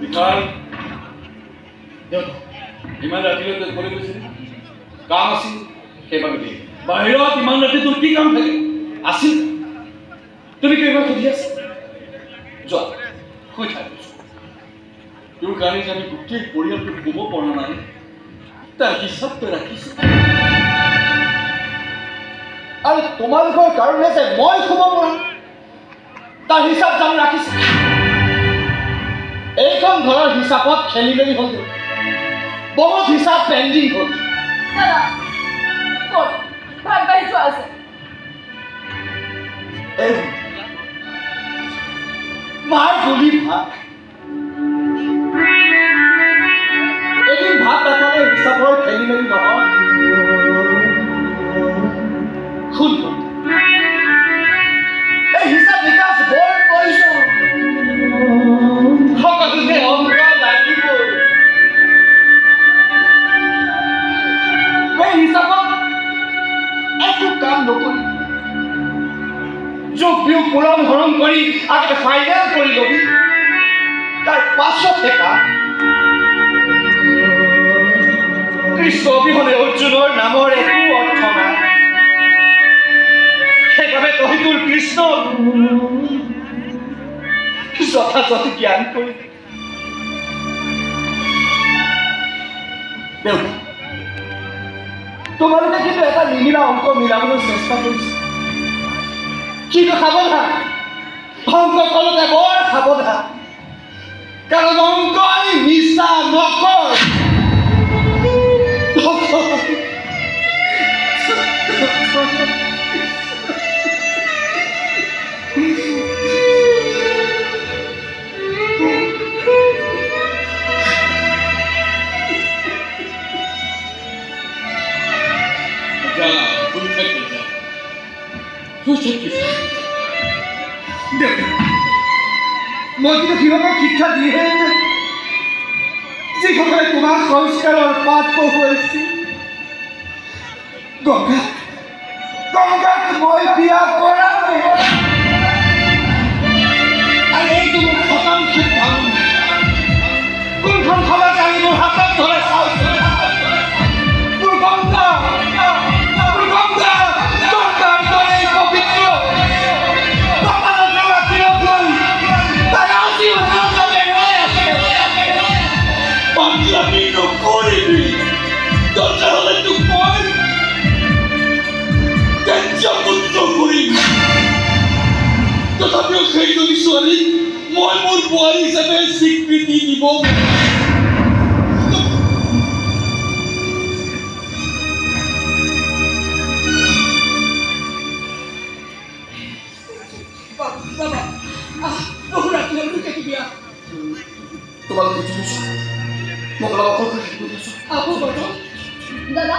বিশাল ইমান ৰাতিলৈ তই ক'লৈ গৈছিলি? কাম আছিল সেইবাবে দিয়ে। বাহিৰত ইমান ৰাতি তোৰ কি কাম থাকে? আছিল তুমি কিবা সুধি আছা? যোৱা শুই থাক। তোৰ কাৰণে যে আমি গোটেই পৰিয়ালটোক ক'ব পৰা নাই তাৰ হিচাপ তই ৰাখিছোঁ। আৰু তোমালোকৰ কাৰণে যে মই শুব পৰা তাৰ হিচাপ জানো ৰাখিছোঁ। এইখন ঘৰৰ হিচাপত খেলি মেলি হ'ল। বহুত হিচাপ পেণ্ডিং হ'ল। ভাত বাঢ়ি যোৱা আছে। মাৰ গুলি ভাত এদিন ভাত নাখালে হিচাপৰ খেলি মেলি নহয়। শুন এই হিচাপ নিকাচ বৰ কৰিছোঁ। সকলোতে অংক লাগিব। এই হিচাপত একো কাম নকৰি যোগ বিয়োগ পূৰণ হৰণ কৰি আগতে ফাইনেল কৰি ল'বি। তাৰ পাছত কাম কৃষ্ণ অবিহনে অৰ্জুনৰ নামৰ একো অৰ্থ নাই। সেইবাবে তই তোৰ কৃষ্ণ যথাযথ জ্ঞান কৰি দেউতা তোমালোকে কিন্তু এটা নিমিলা অংক মিলাবলৈ চেষ্টা কৰিছে। কিন্তু সাৱধান, অংক কৰোঁতে বৰ সাৱধান। কাৰণ অংক আমি মিছা নকৰোঁ। মই কিন্তু সিহঁতক শিক্ষা দিহে যিসকলে তোমাৰ সংস্কাৰৰ পাঠ পঢ়ুৱাইছিল। গংগাক মই বিয়া কৰা আৰু এইটো মোৰ খতম সিদ্ধান্ত। কোনখন সমাজ আনি মোৰ হাতত ধৰে মোৰ গংগা তথাপিও সেইজনী ছোৱালীক মই মোৰ বোৱাৰী হিচাপে স্বীকৃতি দিব। তোমালোকে মোক অলপ অকল দাদা